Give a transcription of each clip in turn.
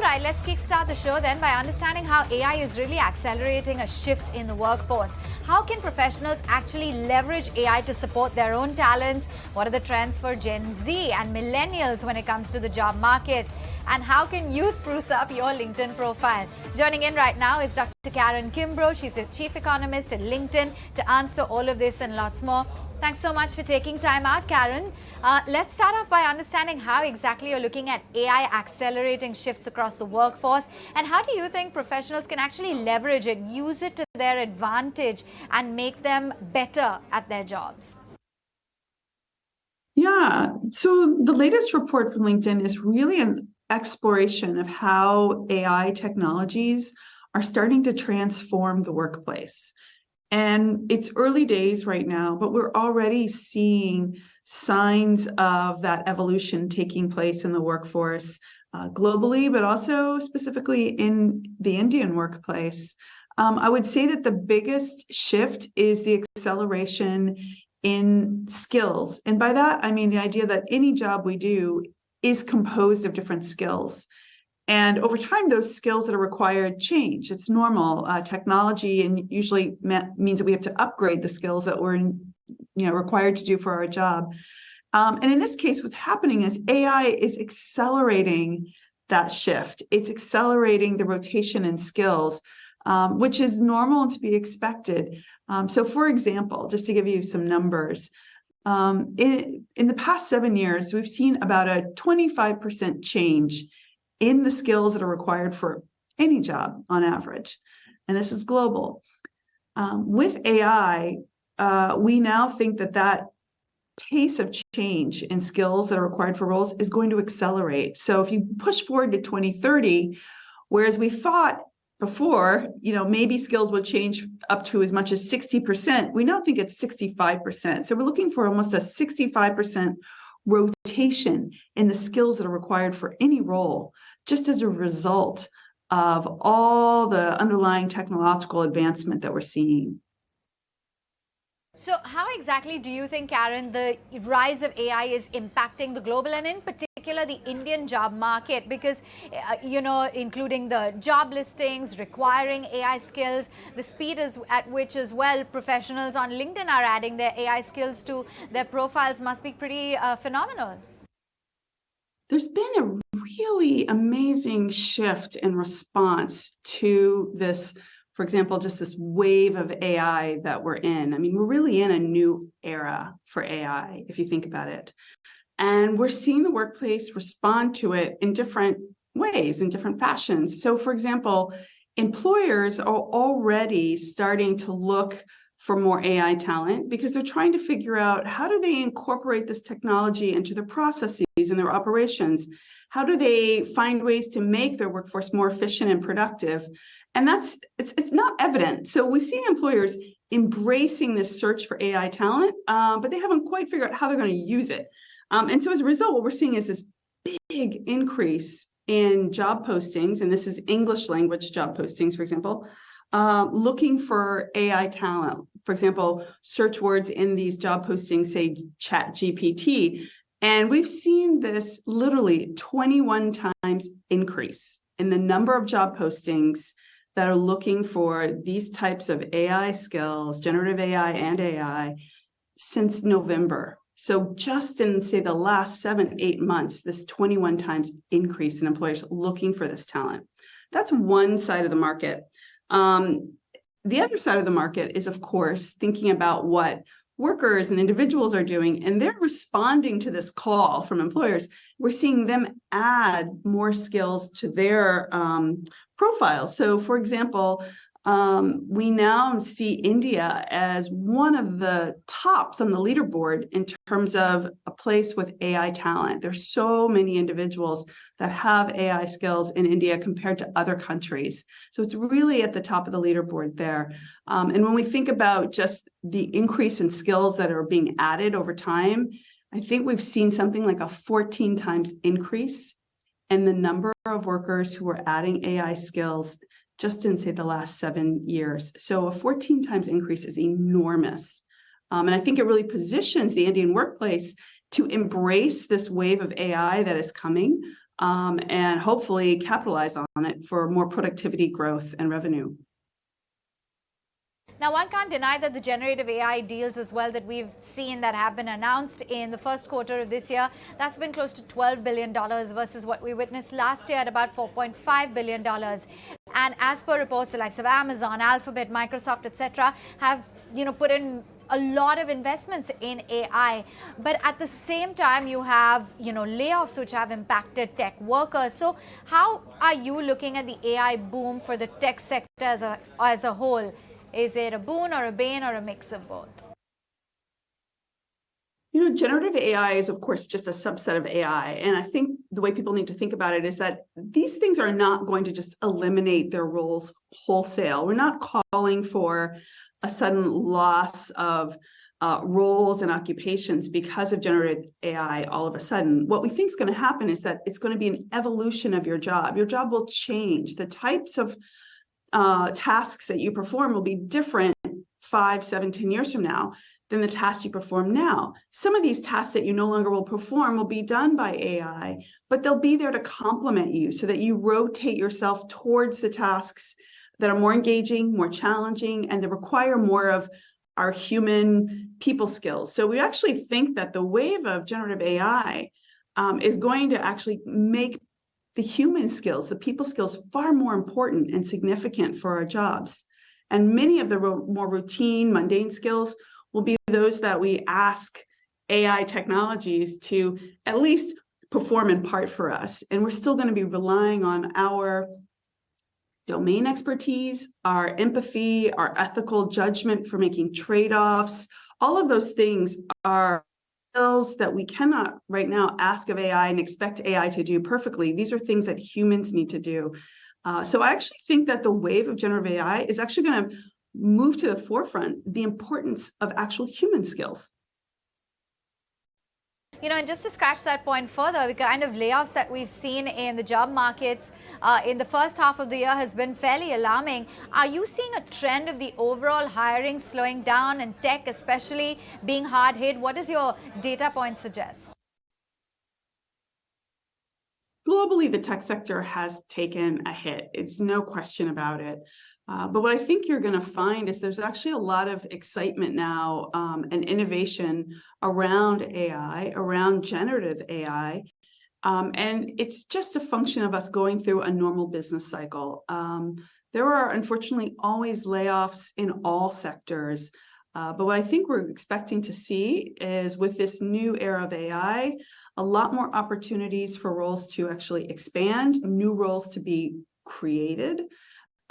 right, let's kickstart the show then by understanding how AI is really accelerating a shift in the workforce. How can professionals actually leverage AI to support their own talents? What are the trends for Gen Z and millennials when it comes to the job markets? And how can you spruce up your LinkedIn profile? Joining in right now is Dr. Karen Kimbrough. She's a chief economist at LinkedIn to answer all of this and lots more. Thanks so much for taking time out, Karen. Let's start off by understanding how exactly you're looking at AI accelerating shifts across the workforce, and how do you think professionals can actually leverage it, use it to their advantage, and make them better at their jobs? Yeah, so the latest report from LinkedIn is really an exploration of how AI technologies are starting to transform the workplace. And it's early days right now, but we're already seeing signs of that evolution taking place in the workforce globally, but also specifically in the Indian workplace. I would say that the biggest shift is the acceleration in skills. And by that, I mean the idea that any job we do is composed of different skills. And over time, those skills that are required change. It's normal. Technology and usually means that we have to upgrade the skills that we're required to do for our job. And in this case, what's happening is AI is accelerating that shift. It's accelerating the rotation in skills, which is normal and to be expected. So for example, just to give you some numbers, in the past 7 years, we've seen about a 25% change in the skills that are required for any job on average. And this is global. With AI, we now think that pace of change in skills that are required for roles is going to accelerate. So if you push forward to 2030, whereas we thought before, maybe skills would change up to as much as 60%, we now think it's 65%. So we're looking for almost a 65% rotation in the skills that are required for any role, just as a result of all the underlying technological advancement that we're seeing. So how exactly do you think, Karen, the rise of AI is impacting the global and in particular the Indian job market? Because, including the job listings requiring AI skills, the speed at which as well professionals on LinkedIn are adding their AI skills to their profiles must be pretty phenomenal. There's been a really amazing shift in response to this. For example, just this wave of AI that we're in. I mean, we're really in a new era for AI, if you think about it. And we're seeing the workplace respond to it in different ways, in different fashions. So, for example, employers are already starting to look for more AI talent because they're trying to figure out how do they incorporate this technology into their processes and their operations? How do they find ways to make their workforce more efficient and productive? And it's not evident. So we see employers embracing this search for AI talent, but they haven't quite figured out how they're going to use it. And so as a result, what we're seeing is this big increase in job postings, and this is English language job postings, for example, looking for AI talent. For example, search words in these job postings say Chat GPT. And we've seen this literally 21 times increase in the number of job postings that are looking for these types of AI skills, generative AI and AI, since November. So just in, say, the last 7-8 months, this 21 times increase in employers looking for this talent. That's one side of the market. The other side of the market is, of course, thinking about what workers and individuals are doing, and they're responding to this call from employers. We're seeing them add more skills to their profiles. So, for example, we now see India as one of the tops on the leaderboard in terms of a place with AI talent. There's so many individuals that have AI skills in India compared to other countries. So it's really at the top of the leaderboard there. And when we think about just the increase in skills that are being added over time, I think we've seen something like a 14 times increase in the number of workers who are adding AI skills just in, say, the last 7 years. So a 14 times increase is enormous. And I think it really positions the Indian workplace to embrace this wave of AI that is coming and hopefully capitalize on it for more productivity, growth, and revenue. Now, one can't deny that the generative AI deals as well that we've seen that have been announced in the first quarter of this year, that's been close to $12 billion versus what we witnessed last year at about $4.5 billion. And as per reports, the likes of Amazon, Alphabet, Microsoft, etc., have put in a lot of investments in AI. But at the same time, you have layoffs which have impacted tech workers. So how are you looking at the AI boom for the tech sector as a whole? Is it a boon or a bane or a mix of both? Generative AI is, of course, just a subset of AI. And I think the way people need to think about it is that these things are not going to just eliminate their roles wholesale. We're not calling for a sudden loss of roles and occupations because of generative AI all of a sudden. What we think is going to happen is that it's going to be an evolution of your job. Your job will change. The types of tasks that you perform will be different 5, 7, 10 years from now than the tasks you perform now. Some of these tasks that you no longer will perform will be done by AI, but they'll be there to complement you so that you rotate yourself towards the tasks that are more engaging, more challenging, and that require more of our human people skills. So we actually think that the wave of generative AI is going to actually make the human skills, the people skills, far more important and significant for our jobs. And many of the more routine, mundane skills will be those that we ask AI technologies to at least perform in part for us. And we're still going to be relying on our domain expertise, our empathy, our ethical judgment for making trade-offs. All of those things are skills that we cannot right now ask of AI and expect AI to do perfectly. These are things that humans need to do. So I actually think that the wave of generative AI is actually going to move to the forefront the importance of actual human skills. And just to scratch that point further, the kind of layoffs that we've seen in the job markets in the first half of the year has been fairly alarming. Are you seeing a trend of the overall hiring slowing down and tech especially being hard hit? What does your data point suggest? Globally, the tech sector has taken a hit. It's no question about it. But what I think you're going to find is there's actually a lot of excitement now and innovation around AI, around generative AI. And it's just a function of us going through a normal business cycle. There are, unfortunately, always layoffs in all sectors. But what I think we're expecting to see is with this new era of AI, a lot more opportunities for roles to actually expand, new roles to be created.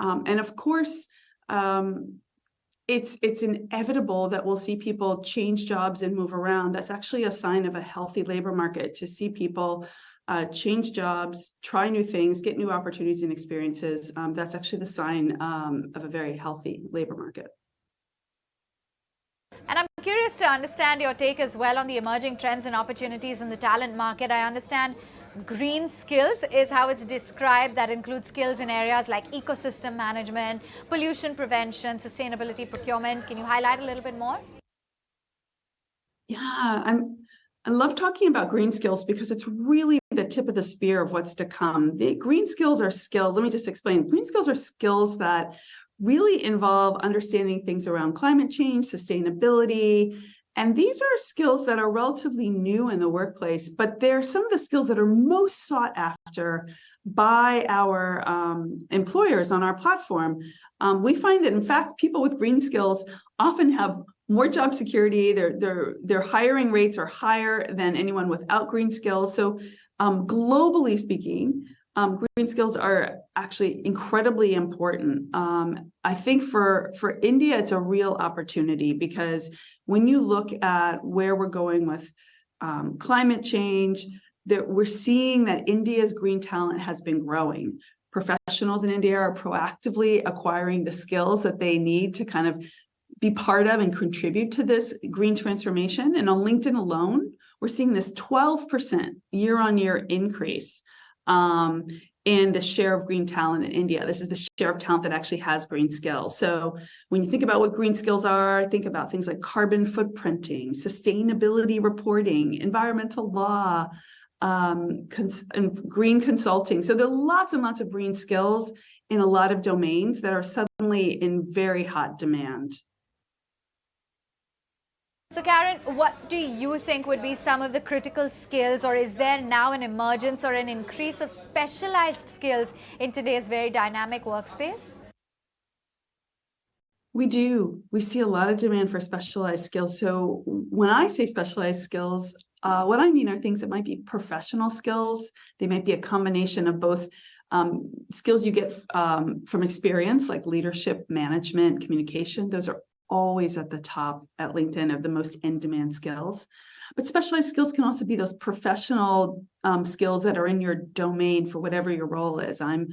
And of course, it's inevitable that we'll see people change jobs and move around. That's actually a sign of a healthy labor market, to see people change jobs, try new things, get new opportunities and experiences. That's actually the sign of a very healthy labor market. And I'm curious to understand your take as well on the emerging trends and opportunities in the talent market. I understand green skills is how it's described. That includes skills in areas like ecosystem management, pollution prevention, sustainability procurement. Can you highlight a little bit more? Yeah, I love talking about green skills because it's really the tip of the spear of what's to come. The green skills are skills. Let me just explain. Green skills are skills that really involve understanding things around climate change, sustainability. And these are skills that are relatively new in the workplace, but they're some of the skills that are most sought after by our employers on our platform. We find that, in fact, people with green skills often have more job security. Their hiring rates are higher than anyone without green skills. So globally speaking, green skills are actually incredibly important. I think for India, it's a real opportunity because when you look at where we're going with climate change, that we're seeing that India's green talent has been growing. Professionals in India are proactively acquiring the skills that they need to kind of be part of and contribute to this green transformation. And on LinkedIn alone, we're seeing this 12% year-on-year increase in the share of green talent in India. This is the share of talent that actually has green skills. So when you think about what green skills are, think about things like carbon footprinting, sustainability reporting, environmental law, and green consulting. So there are lots and lots of green skills in a lot of domains that are suddenly in very hot demand. So Karen, what do you think would be some of the critical skills, or is there now an emergence or an increase of specialized skills in today's very dynamic workspace? We do. We see a lot of demand for specialized skills. So when I say specialized skills, what I mean are things that might be professional skills. They might be a combination of both skills you get from experience, like leadership, management, communication. Those are always at the top at LinkedIn of the most in-demand skills. But specialized skills can also be those professional skills that are in your domain for whatever your role is. I'm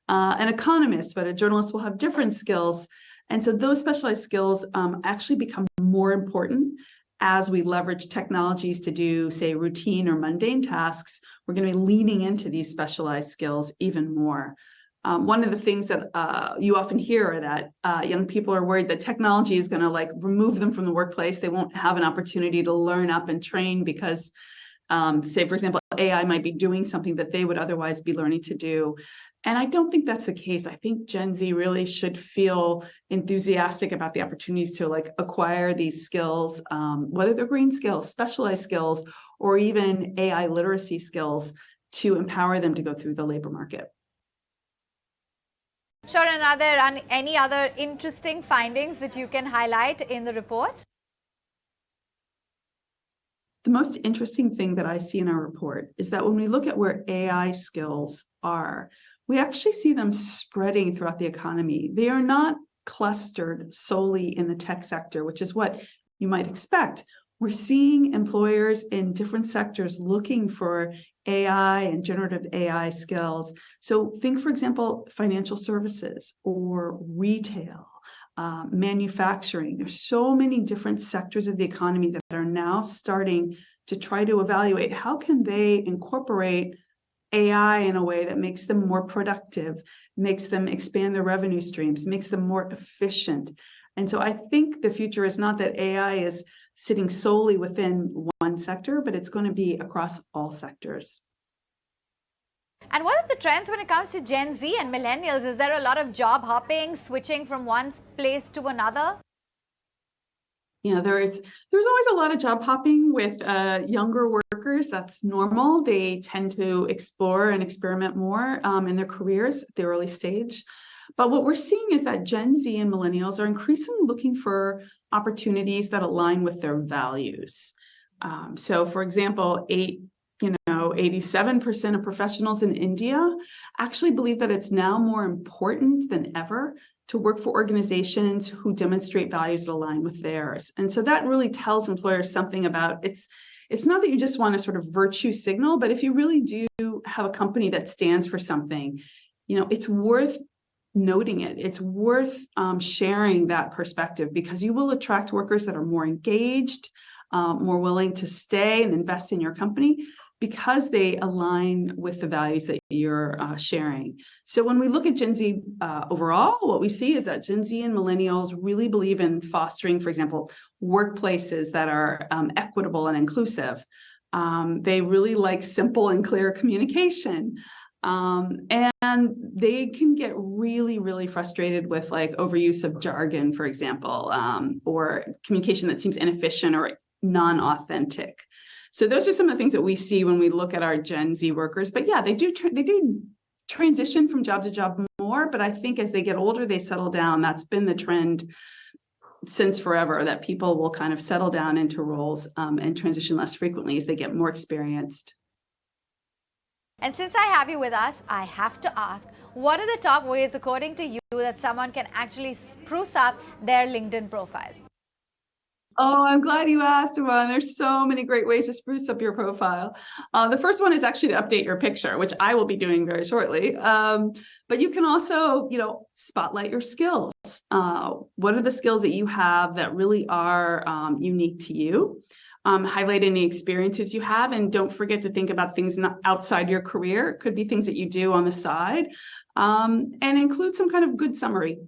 an economist, but a journalist will have different skills. And so those specialized skills actually become more important as we leverage technologies to do, say, routine or mundane tasks. We're going to be leaning into these specialized skills even more. One of the things that you often hear are that young people are worried that technology is going to remove them from the workplace. They won't have an opportunity to learn up and train because, say, for example, AI might be doing something that they would otherwise be learning to do. And I don't think that's the case. I think Gen Z really should feel enthusiastic about the opportunities to acquire these skills, whether they're green skills, specialized skills, or even AI literacy skills to empower them to go through the labor market. Sure, and are there any other interesting findings that you can highlight in the report? The most interesting thing that I see in our report is that when we look at where AI skills are, we actually see them spreading throughout the economy. They are not clustered solely in the tech sector, which is what you might expect. We're seeing employers in different sectors looking for AI and generative AI skills. So think, for example, financial services or retail, manufacturing. There's so many different sectors of the economy that are now starting to try to evaluate how can they incorporate AI in a way that makes them more productive, makes them expand their revenue streams, makes them more efficient. And so I think the future is not that AI is sitting solely within one sector, but it's going to be across all sectors. And what are the trends when it comes to Gen Z and millennials? Is there a lot of job hopping, switching from one place to another? There's always a lot of job hopping with younger workers. That's normal. They tend to explore and experiment more in their careers at the early stage. But what we're seeing is that Gen Z and millennials are increasingly looking for opportunities that align with their values. So, for example, 87% of professionals in India actually believe that it's now more important than ever to work for organizations who demonstrate values that align with theirs. And so that really tells employers something about it's not that you just want to sort of virtue signal, but if you really do have a company that stands for something, it's worth noting it. It's worth sharing that perspective because you will attract workers that are more engaged, more willing to stay and invest in your company because they align with the values that you're sharing. So when we look at Gen Z overall, what we see is that Gen Z and millennials really believe in fostering, for example, workplaces that are equitable and inclusive. They really like simple and clear communication. And they can get really, really frustrated with overuse of jargon, for example, or communication that seems inefficient or non-authentic. So those are some of the things that we see when we look at our Gen Z workers. But yeah, they do transition from job to job more. But I think as they get older, they settle down. That's been the trend since forever, that people will kind of settle down into roles and transition less frequently as they get more experienced. And since I have you with us, I have to ask, what are the top ways, according to you, that someone can actually spruce up their LinkedIn profile? Oh, I'm glad you asked, Iman. There's so many great ways to spruce up your profile. The first one is actually to update your picture, which I will be doing very shortly. But you can also, spotlight your skills. What are the skills that you have that really are unique to you? Highlight any experiences you have, and don't forget to think about things not outside your career. It could be things that you do on the side, and include some kind of good summary,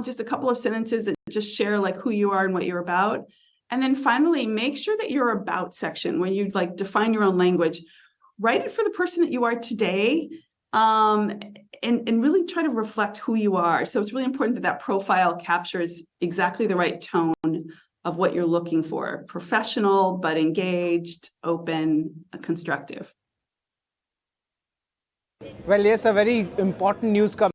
just a couple of sentences that just share who you are and what you're about. And then finally, make sure that your about section, when you define your own language, write it for the person that you are today, and really try to reflect who you are. So it's really important that that profile captures exactly the right tone of what you're looking for: professional, but engaged, open, constructive. Well, yes, a very important news coming.